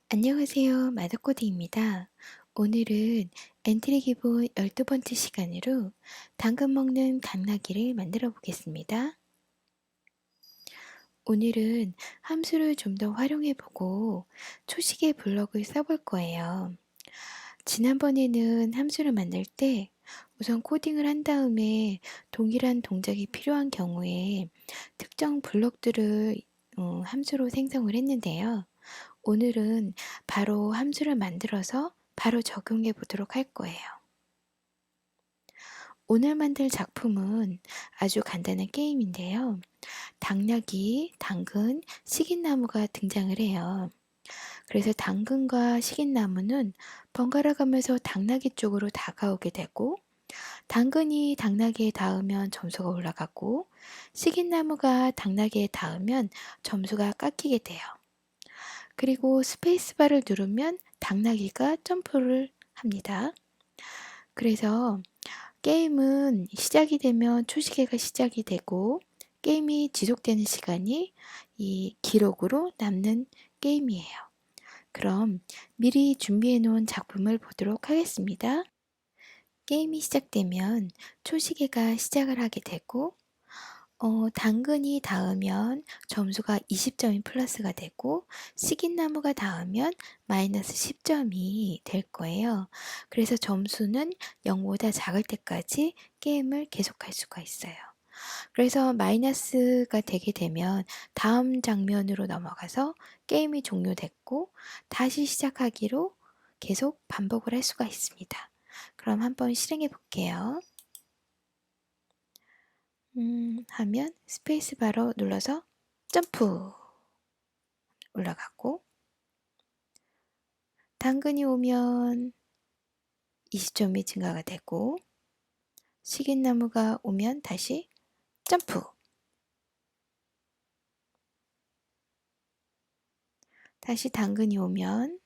안녕하세요. 마더코드입니다. 오늘은 엔트리 기본 12번째 시간으로 당근 먹는 당나귀를 만들어 보겠습니다. 오늘은 함수를 좀 더 활용해 보고 초식의 블럭을 써볼 거예요. 지난번에는 함수를 만들 때 우선 코딩을 한 다음에 동일한 동작이 필요한 경우에 특정 블럭들을 함수로 생성을 했는데요. 오늘은 바로 함수를 만들어서 바로 적용해 보도록 할 거예요. 오늘 만들 작품은 아주 간단한 게임인데요. 당나귀, 당근, 식인나무가 등장을 해요. 그래서 당근과 식인나무는 번갈아 가면서 당나귀 쪽으로 다가오게 되고, 당근이 당나귀에 닿으면 점수가 올라가고, 식인나무가 당나귀에 닿으면 점수가 깎이게 돼요. 그리고 스페이스바를 누르면 당나귀가 점프를 합니다. 그래서 게임은 시작이 되면 초시계가 시작이 되고 게임이 지속되는 시간이 이 기록으로 남는 게임이에요. 그럼 미리 준비해 놓은 작품을 보도록 하겠습니다. 게임이 시작되면 초시계가 시작을 하게 되고 당근이 닿으면 점수가 20점이 플러스가 되고 식인나무가 닿으면 마이너스 10점이 될 거예요. 그래서 점수는 0보다 작을 때까지 게임을 계속할 수가 있어요. 그래서 마이너스가 되게 되면 다음 장면으로 넘어가서 게임이 종료됐고 다시 시작하기로 계속 반복을 할 수가 있습니다. 그럼 한번 실행해 볼게요. 하면 스페이스바로 눌러서 점프 올라가고 당근이 오면 20점이 증가가 되고 식인나무가 오면 다시 점프 다시 당근이 오면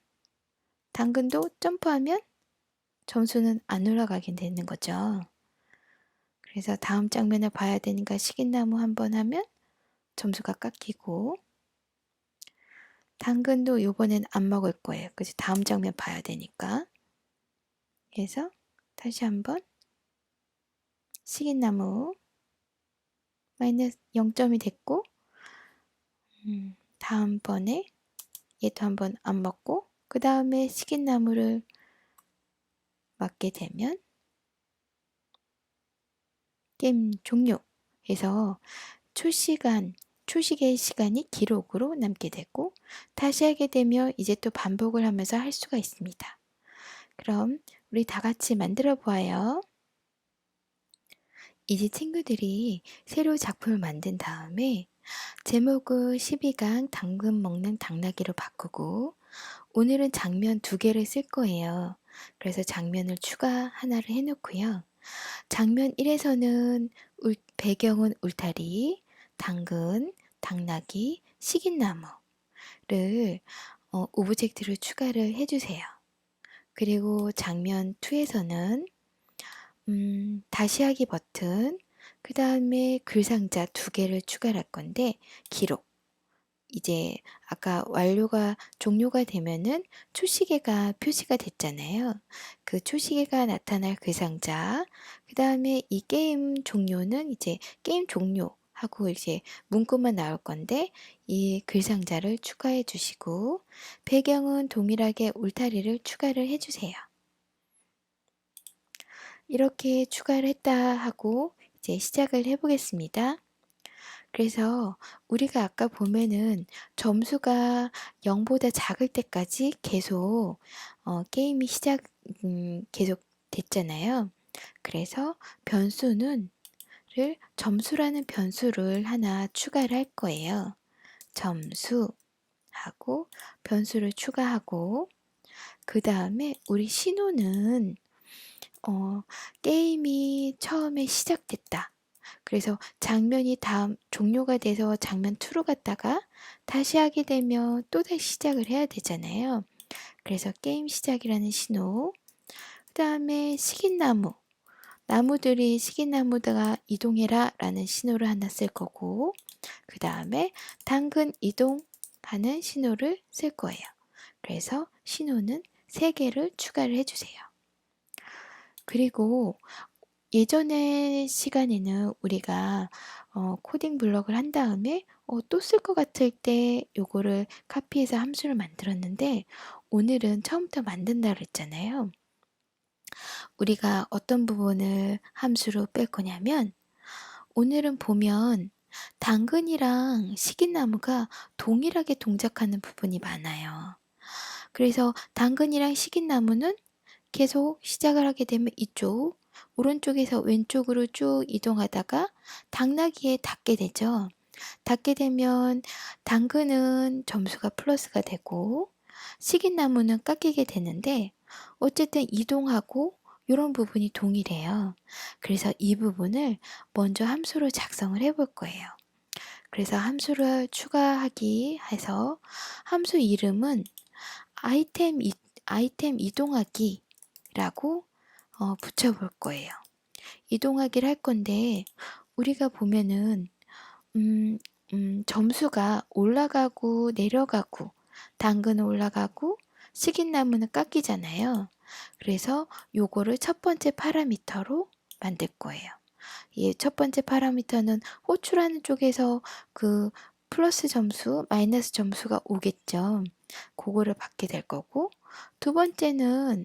당근도 점프하면 점수는 안 올라가게 되는 거죠. 그래서 다음 장면을 봐야 되니까 식인나무 한번 하면 점수가 깎이고 당근도 요번엔 안 먹을 거예요. 그래서 다음 장면 봐야 되니까 그래서 다시 한번 식인나무 마이너스 0점이 됐고 다음번에 얘도 한번 안 먹고 그 다음에 식인나무를 맞게 되면 게임 종료해서 초식의 시간이 기록으로 남게 되고 다시 하게 되면 이제 또 반복을 하면서 할 수가 있습니다. 그럼 우리 다 같이 만들어 보아요. 이제 친구들이 새로 작품을 만든 다음에 제목을 12강 당근 먹는 당나귀로 바꾸고 오늘은 장면 2개를 쓸 거예요. 그래서 장면을 추가 하나를 해놓고요. 장면 1에서는 배경은 울타리, 당근, 당나귀, 식인나무를 오브젝트를 추가를 해주세요. 그리고 장면 2에서는 다시 하기 버튼, 그 다음에 글상자 2개를 추가할 건데 기록. 이제 아까 완료가 종료가 되면은 초시계가 표시가 됐잖아요. 그 초시계가 나타날 그 상자, 그 다음에 이 게임 종료는 이제 게임 종료 하고 이제 문구만 나올 건데 이 글상자를 추가해 주시고 배경은 동일하게 울타리를 추가를 해 주세요. 이렇게 추가를 했다 하고 이제 시작을 해 보겠습니다. 그래서 우리가 아까 보면은 점수가 0보다 작을 때까지 계속 게임이 계속 됐잖아요. 그래서 변수는 점수라는 변수를 하나 추가를 할 거예요. 점수 하고 변수를 추가하고 그 다음에 우리 신호는 게임이 처음에 시작됐다. 그래서 장면이 다음 종료가 돼서 장면 2로 갔다가 다시 하게 되면 또다시 시작을 해야 되잖아요. 그래서 게임 시작이라는 신호, 그 다음에 식인나무, 나무들이 식인나무다가 이동해라 라는 신호를 하나 쓸 거고 그 다음에 당근 이동하는 신호를 쓸 거예요. 그래서 신호는 3개를 추가를 해주세요. 그리고 예전의 시간에는 우리가 코딩 블럭을 한 다음에 또 쓸 것 같을 때 요거를 카피해서 함수를 만들었는데, 오늘은 처음부터 만든다 그랬잖아요. 우리가 어떤 부분을 함수로 뺄 거냐면, 오늘은 보면 당근이랑 식인나무가 동일하게 동작하는 부분이 많아요. 그래서 당근이랑 식인나무는 계속 시작을 하게 되면 이쪽 오른쪽에서 왼쪽으로 쭉 이동하다가 당나귀에 닿게 되죠. 닿게 되면 당근은 점수가 플러스가 되고 식인나무는 깎이게 되는데, 어쨌든 이동하고 이런 부분이 동일해요. 그래서 이 부분을 먼저 함수로 작성을 해볼 거예요. 그래서 함수를 추가하기 해서 함수 이름은 아이템 이동하기라고 붙여볼 거예요. 이동하기를 할 건데, 우리가 보면은 점수가 올라가고 내려가고, 당근은 올라가고 식인나무는 깎이잖아요. 그래서 요거를 첫 번째 파라미터로 만들 거예요. 이 첫 번째 파라미터는 호출하는 쪽에서 그 플러스 점수, 마이너스 점수가 오겠죠. 그거를 받게 될 거고, 두 번째는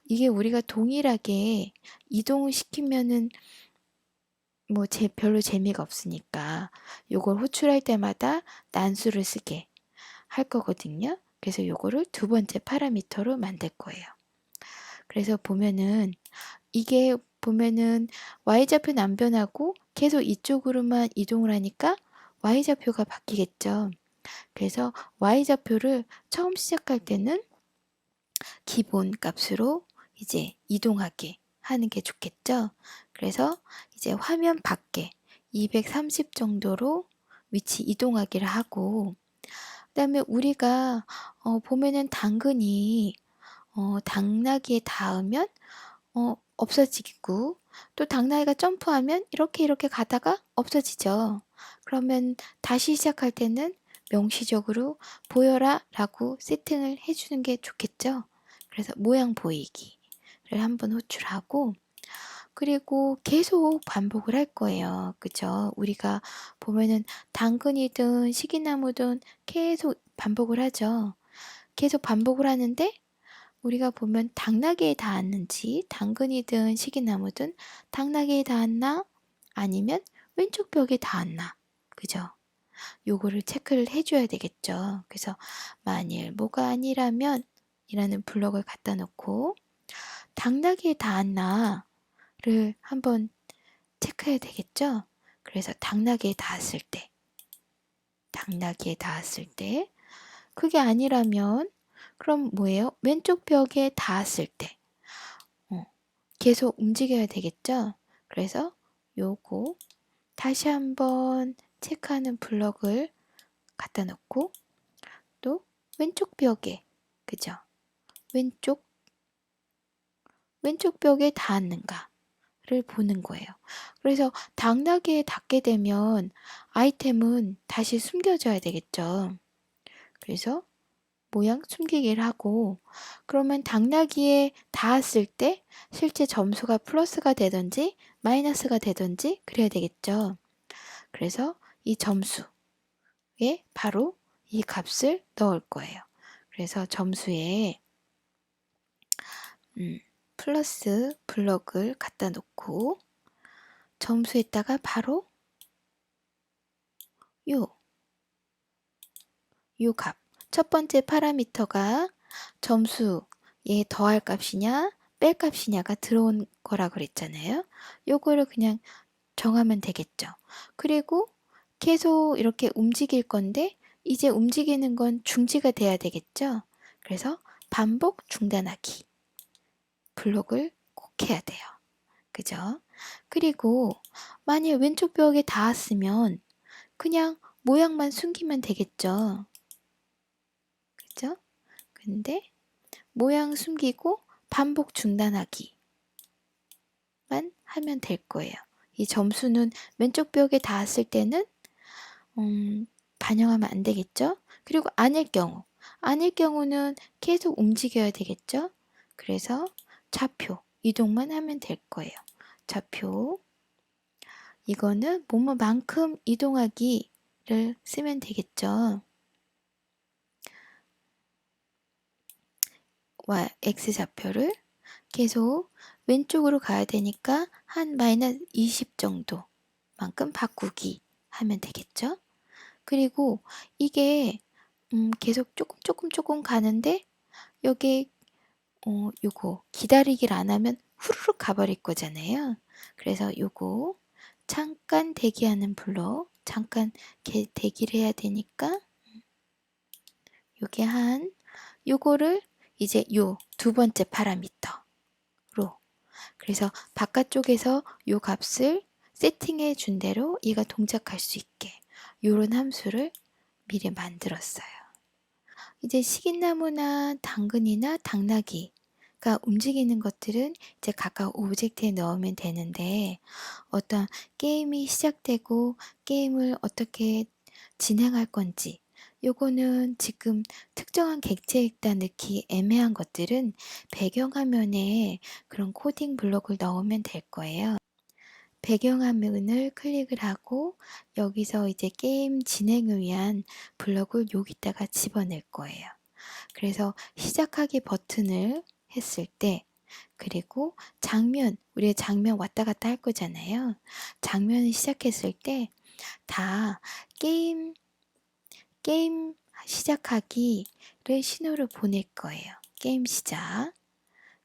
이게 우리가 동일하게 이동을 시키면은 뭐 별로 재미가 없으니까 요걸 호출할 때마다 난수를 쓰게 할 거거든요. 그래서 요거를 두 번째 파라미터로 만들 거예요. 그래서 보면은 이게 보면은 y좌표는 안 변하고 계속 이쪽으로만 이동을 하니까 y좌표가 바뀌겠죠. 그래서 y좌표를 처음 시작할 때는 기본 값으로 이제 이동하게 하는 게 좋겠죠. 그래서 이제 화면 밖에 230 정도로 위치 이동하기를 하고, 그 다음에 우리가 보면은 당근이 당나귀에 닿으면 없어지고, 또 당나귀가 점프하면 이렇게 가다가 없어지죠. 그러면 다시 시작할 때는 명시적으로 보여라 라고 세팅을 해주는 게 좋겠죠. 그래서 모양 보이기를 한번 호출하고, 그리고 계속 반복을 할 거예요. 그죠? 우리가 보면은 당근이든 식이나무든 계속 반복을 하죠. 계속 반복을 하는데, 우리가 보면 당나귀에 닿았는지, 당근이든 식이나무든 당나귀에 닿았나 아니면 왼쪽 벽에 닿았나, 그죠? 요거를 체크를 해줘야 되겠죠. 그래서 만일 뭐가 아니라면 이라는 블럭을 갖다 놓고 당나귀에 닿았나를 한번 체크해야 되겠죠. 그래서 당나귀에 닿았을 때 그게 아니라면 그럼 뭐예요? 왼쪽 벽에 닿았을 때 계속 움직여야 되겠죠? 그래서 요거 다시 한번 체크하는 블럭을 갖다 놓고, 또 왼쪽 벽에, 그죠? 왼쪽 벽에 닿았는가를 보는 거예요. 그래서 당나귀에 닿게 되면 아이템은 다시 숨겨져야 되겠죠. 그래서 모양 숨기기를 하고, 그러면 당나귀에 닿았을 때 실제 점수가 플러스가 되든지 마이너스가 되든지 그래야 되겠죠. 그래서 이 점수에 바로 이 값을 넣을 거예요. 그래서 점수에 플러스 블럭을 갖다 놓고 점수에다가 바로 요 값, 첫 번째 파라미터가 점수에 더할 값이냐 뺄 값이냐가 들어온 거라 그랬잖아요. 요거를 그냥 정하면 되겠죠. 그리고 계속 이렇게 움직일 건데, 이제 움직이는 건 중지가 돼야 되겠죠. 그래서 반복 중단하기 블록을 꼭 해야 돼요. 그죠? 그리고 만약 왼쪽 벽에 닿았으면 그냥 모양만 숨기면 되겠죠. 그죠? 근데 모양 숨기고 반복 중단하기만 하면 될 거예요. 이 점수는 왼쪽 벽에 닿았을 때는 반영하면 안 되겠죠? 그리고 아닐 경우, 아닐 경우는 계속 움직여야 되겠죠? 그래서 좌표 이동만 하면 될 거예요. 좌표 이거는 뭐뭐만큼 이동하기를 쓰면 되겠죠. X좌표를 계속 왼쪽으로 가야 되니까 한 마이너스 20 정도만큼 바꾸기 하면 되겠죠. 그리고 이게 계속 조금 가는데 여기 요거 기다리기를 안 하면 후루룩 가버릴 거잖아요. 그래서 요거 잠깐 대기하는 블록 잠깐 대기를 해야 되니까 요거를 이제 요 두 번째 파라미터로 그래서 바깥쪽에서 요 값을 세팅해 준 대로 얘가 동작할 수 있게 요런 함수를 미리 만들었어요. 이제 식인나무나 당근이나 당나귀가 움직이는 것들은 이제 각각 오브젝트에 넣으면 되는데 어떤 게임이 시작되고 게임을 어떻게 진행할 건지 요거는 지금 특정한 객체에다 넣기 애매한 것들은 배경화면에 그런 코딩 블록을 넣으면 될 거예요. 배경화면을 클릭을 하고 여기서 이제 게임 진행을 위한 블록을 여기다가 집어넣을 거예요. 그래서 시작하기 버튼을 했을 때 그리고 우리가 장면 왔다 갔다 할 거잖아요. 장면을 시작했을 때 다 게임 시작하기를 신호를 보낼 거예요. 게임 시작.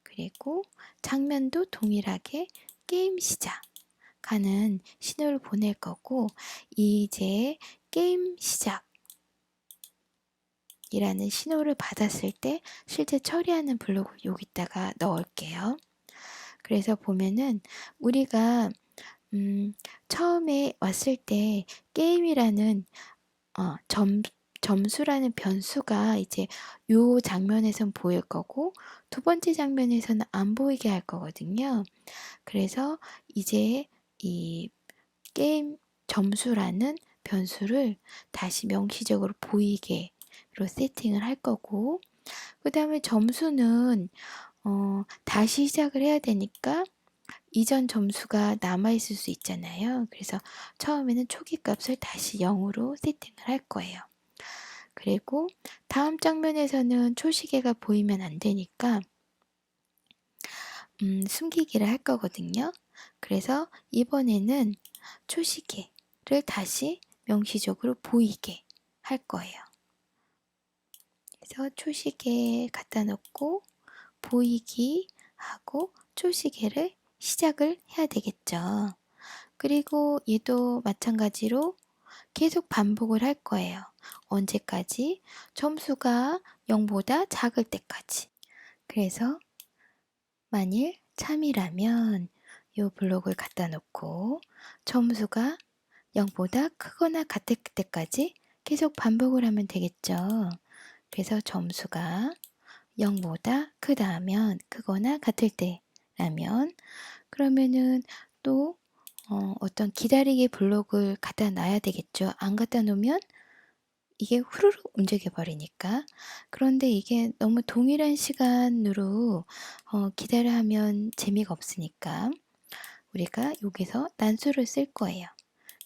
그리고 장면도 동일하게 게임 시작 하는 신호를 보낼 거고 이제 게임 시작 이라는 신호를 받았을 때 실제 처리하는 블록을 여기다가 넣을게요. 그래서 보면은 우리가 처음에 왔을 때 게임이라는 점수라는 변수가 이제 요 장면에선 보일 거고 두 번째 장면에서는 안 보이게 할 거거든요. 그래서 이제 이 게임 점수라는 변수를 다시 명시적으로 보이게로 세팅을 할 거고 그 다음에 점수는 다시 시작을 해야 되니까 이전 점수가 남아있을 수 있잖아요. 그래서 처음에는 초기 값을 다시 0으로 세팅을 할 거예요. 그리고 다음 장면에서는 초시계가 보이면 안 되니까 숨기기를 할 거거든요. 그래서 이번에는 초시계를 다시 명시적으로 보이게 할 거예요. 그래서 초시계 갖다 놓고 보이기 하고 초시계를 시작을 해야 되겠죠. 그리고 얘도 마찬가지로 계속 반복을 할 거예요. 언제까지? 점수가 0보다 작을 때까지. 그래서 만일 참이라면 이 블록을 갖다 놓고 점수가 0보다 크거나 같을 때까지 계속 반복을 하면 되겠죠. 그래서 점수가 0보다 크거나 같을 때라면 그러면은 또 어떤 기다리기 블록을 갖다 놔야 되겠죠. 안 갖다 놓으면 이게 후루룩 움직여 버리니까. 그런데 이게 너무 동일한 시간으로 기다려 하면 재미가 없으니까 우리가 여기서 난수를 쓸 거예요.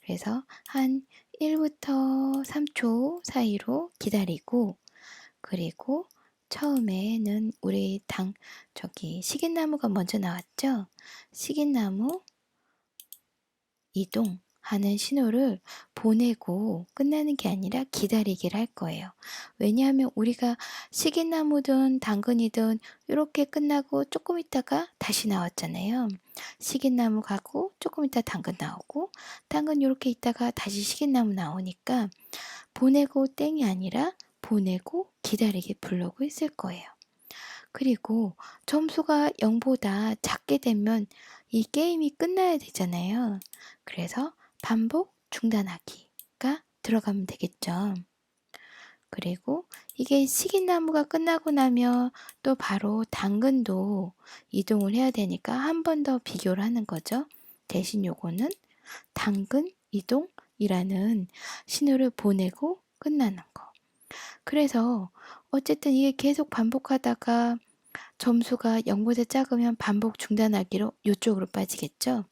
그래서 한 1부터 3초 사이로 기다리고 그리고 처음에는 우리 식인나무가 먼저 나왔죠? 식인나무 이동하는 신호를 보내고 끝나는 게 아니라 기다리기를 할 거예요. 왜냐하면 우리가 식인나무든 당근이든 이렇게 끝나고 조금 있다가 다시 나왔잖아요. 식인나무 가고 조금 있다 당근 나오고 당근 이렇게 있다가 다시 식인나무 나오니까 보내고 땡이 아니라 보내고 기다리기 블록을 쓸 거예요. 그리고 점수가 0보다 작게 되면 이 게임이 끝나야 되잖아요. 그래서 반복 중단하기가 들어가면 되겠죠. 그리고 이게 식인나무가 끝나고 나면 또 바로 당근도 이동을 해야 되니까 한 번 더 비교를 하는 거죠. 대신 요거는 당근 이동이라는 신호를 보내고 끝나는 거. 그래서 어쨌든 이게 계속 반복하다가 점수가 0보다 작으면 반복 중단하기로 요쪽으로 빠지겠죠.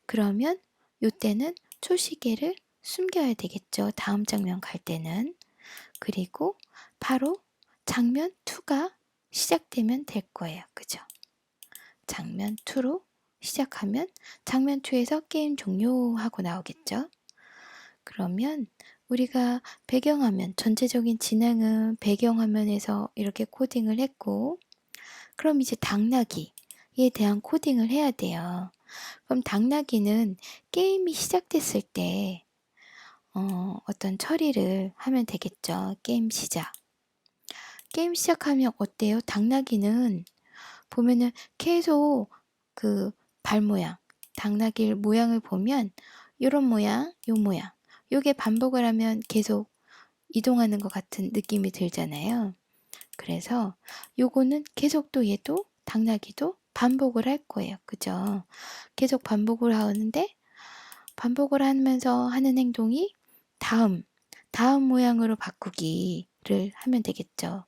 그러면 요때는 초시계를 숨겨야 되겠죠. 다음 장면 갈 때는. 그리고 바로 장면 2가 시작되면 될 거예요. 그죠? 장면 2로 시작하면 장면 2에서 게임 종료하고 나오겠죠. 그러면 우리가 배경화면, 전체적인 진행은 배경화면에서 이렇게 코딩을 했고, 그럼 이제 당나귀에 대한 코딩을 해야 돼요. 그럼 당나귀는 게임이 시작됐을 때 어떤 처리를 하면 되겠죠. 게임 시작. 게임 시작하면 어때요? 당나귀는 보면은 계속 그 발 모양, 당나귀 모양을 보면 요런 모양, 요 모양, 요게 반복을 하면 계속 이동하는 것 같은 느낌이 들잖아요. 그래서 요거는 계속 또 얘도 당나귀도 반복을 할 거예요. 그죠? 계속 반복을 하는데 반복을 하면서 하는 행동이 다음 모양으로 바꾸기를 하면 되겠죠.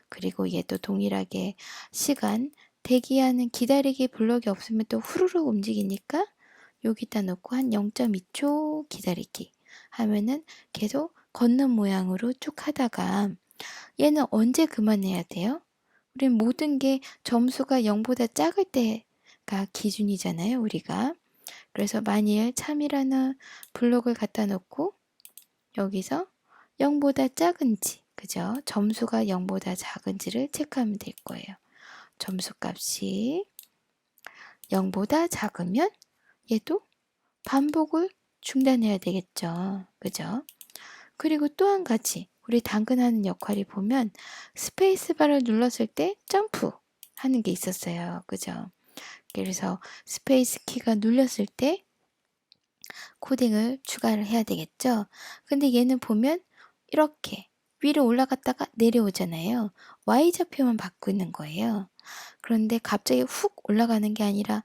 그리고 얘도 동일하게 시간, 대기하는 기다리기 블럭이 없으면 또 후루룩 움직이니까 여기다 놓고 한 0.2초 기다리기 하면은 계속 걷는 모양으로 쭉 하다가 얘는 언제 그만해야 돼요? 우린 모든 게 점수가 0보다 작을 때가 기준이잖아요, 우리가. 그래서 만일 참이라는 블록을 갖다 놓고 여기서 0보다 작은지, 그죠? 점수가 0보다 작은지를 체크하면 될 거예요. 점수 값이 0보다 작으면 얘도 반복을 중단해야 되겠죠. 그죠? 그리고 또 한 가지 우리 당근하는 역할이 보면 스페이스바를 눌렀을 때 점프 하는 게 있었어요. 그죠? 그래서 스페이스 키가 눌렸을 때 코딩을 추가를 해야 되겠죠. 근데 얘는 보면 이렇게 위로 올라갔다가 내려오잖아요. Y좌표만 바꾸는 거예요. 그런데 갑자기 훅 올라가는 게 아니라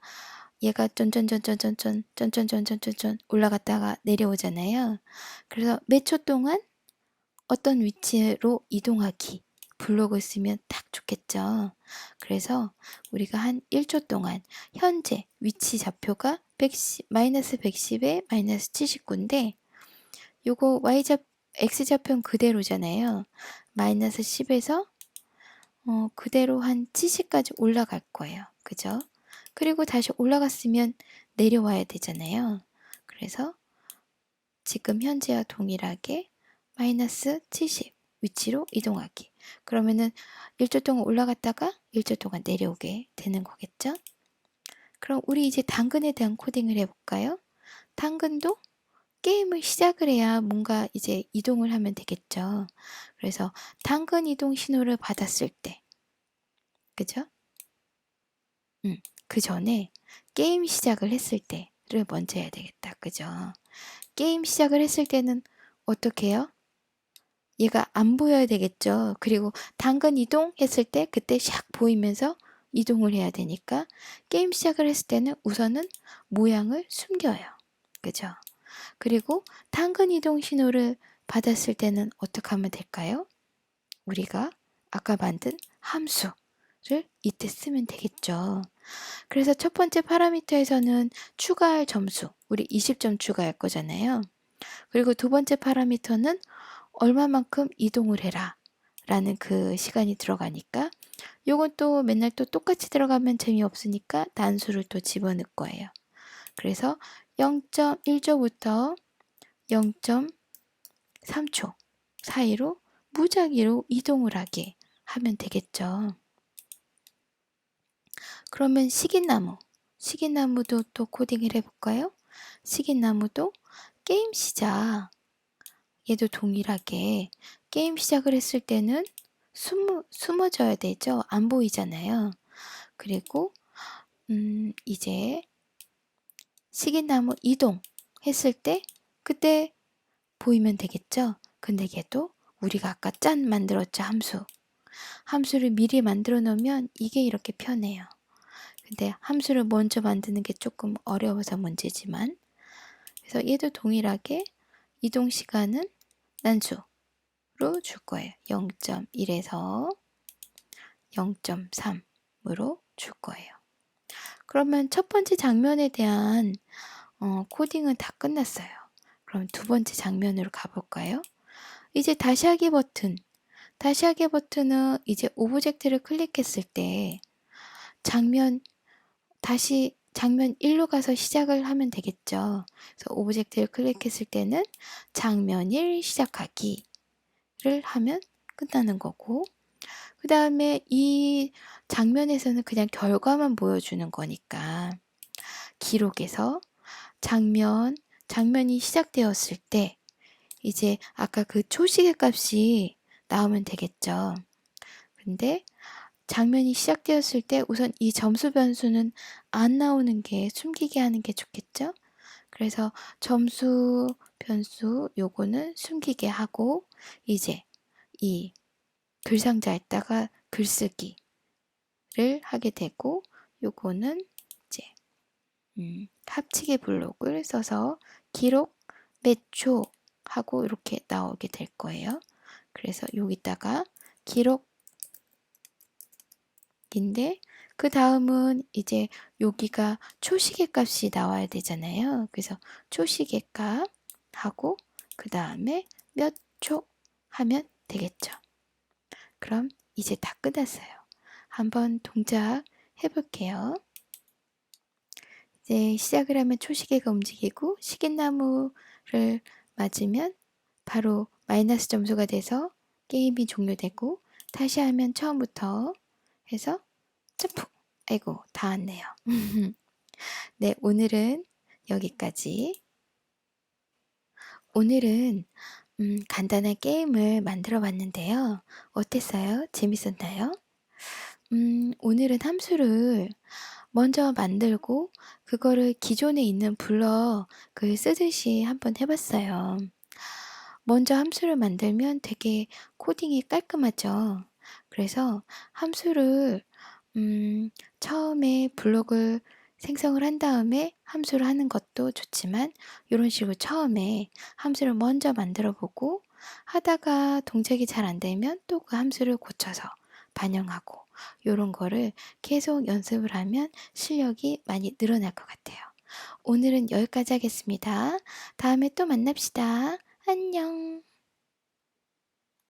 얘가 쫀쫀쫀쫀쫀쫀 올라갔다가 내려오잖아요. 그래서 몇 초 동안 어떤 위치로 이동하기 블록을 쓰면 딱 좋겠죠. 그래서 우리가 한 1초 동안 현재 위치 좌표가 110, 마이너스 110에 마이너스 79인데 요거 X좌표는 그대로잖아요. 마이너스 10에서 그대로 한 70까지 올라갈 거예요. 그죠? 그리고 다시 올라갔으면 내려와야 되잖아요. 그래서 지금 현재와 동일하게 마이너스 70 위치로 이동하기. 그러면은 1초 동안 올라갔다가 1초 동안 내려오게 되는 거겠죠? 그럼 우리 이제 당근에 대한 코딩을 해볼까요? 당근도 게임을 시작을 해야 뭔가 이제 이동을 하면 되겠죠. 그래서 당근 이동 신호를 받았을 때, 그죠? 그 전에 게임 시작을 했을 때를 먼저 해야 되겠다. 그죠? 게임 시작을 했을 때는 어떻게 해요? 얘가 안 보여야 되겠죠. 그리고 당근 이동 했을 때 그때 샥 보이면서 이동을 해야 되니까 게임 시작을 했을 때는 우선은 모양을 숨겨요. 그죠? 그리고 당근 이동 신호를 받았을 때는 어떻게 하면 될까요? 우리가 아까 만든 함수를 이때 쓰면 되겠죠. 그래서 첫 번째 파라미터에서는 추가할 점수, 우리 20점 추가할 거잖아요. 그리고 두 번째 파라미터는 얼마만큼 이동을 해라 라는 그 시간이 들어가니까 요건 또 맨날 또 똑같이 들어가면 재미없으니까 단수를 또 집어넣을 거예요. 그래서 0.1초부터 0.3초 사이로 무작위로 이동을 하게 하면 되겠죠. 그러면 시기나무도 또 코딩을 해볼까요? 시기나무도 게임 시작 얘도 동일하게 게임 시작을 했을 때는 숨어져야 되죠. 안 보이잖아요. 그리고 이제 시기나무 이동 했을 때 그때 보이면 되겠죠. 근데 얘도 우리가 아까 짠 만들었죠. 함수를 미리 만들어 놓으면 이게 이렇게 편해요. 근데 함수를 먼저 만드는 게 조금 어려워서 문제지만 그래서 얘도 동일하게 이동 시간은 난수 줄 거예요. 0.1에서 0.3으로 줄 거예요. 그러면 첫 번째 장면에 대한 코딩은 다 끝났어요. 그럼 두 번째 장면으로 가볼까요? 이제 다시 하기 버튼. 다시 하기 버튼은 이제 오브젝트를 클릭했을 때 다시 장면 1로 가서 시작을 하면 되겠죠. 그래서 오브젝트를 클릭했을 때는 장면 1 시작하기를 하면 끝나는 거고, 그 다음에 이 장면에서는 그냥 결과만 보여주는 거니까 기록에서 장면이 시작되었을 때 이제 아까 그 초시계 값이 나오면 되겠죠. 근데 장면이 시작되었을 때 우선 이 점수 변수는 안 나오는 게 숨기게 하는 게 좋겠죠. 그래서 점수 변수 요거는 숨기게 하고 이제 이 글상자에다가 글쓰기를 하게 되고 요거는 이제 합치기 블록을 써서 기록 몇 초 하고 이렇게 나오게 될 거예요. 그래서 여기다가 기록인데 그 다음은 이제 여기가 초시계 값이 나와야 되잖아요. 그래서 초시계 값 하고 그 다음에 몇 초 하면 되겠죠. 그럼 이제 다 끝났어요. 한번 동작 해볼게요. 이제 시작을 하면 초시계가 움직이고 시계나무를 맞으면 바로 마이너스 점수가 돼서 게임이 종료되고 다시 하면 처음부터 해서 점프! 아이고 다 왔네요. 네, 오늘은 여기까지. 오늘은 간단한 게임을 만들어 봤는데요. 어땠어요? 재밌었나요? 오늘은 함수를 먼저 만들고 그거를 기존에 있는 블럭을 쓰듯이 한번 해봤어요. 먼저 함수를 만들면 되게 코딩이 깔끔하죠. 그래서 함수를 처음에 블록을 생성을 한 다음에 함수를 하는 것도 좋지만 이런 식으로 처음에 함수를 먼저 만들어 보고 하다가 동작이 잘 안 되면 또 그 함수를 고쳐서 반영하고 이런 거를 계속 연습을 하면 실력이 많이 늘어날 것 같아요. 오늘은 여기까지 하겠습니다. 다음에 또 만납시다. 안녕.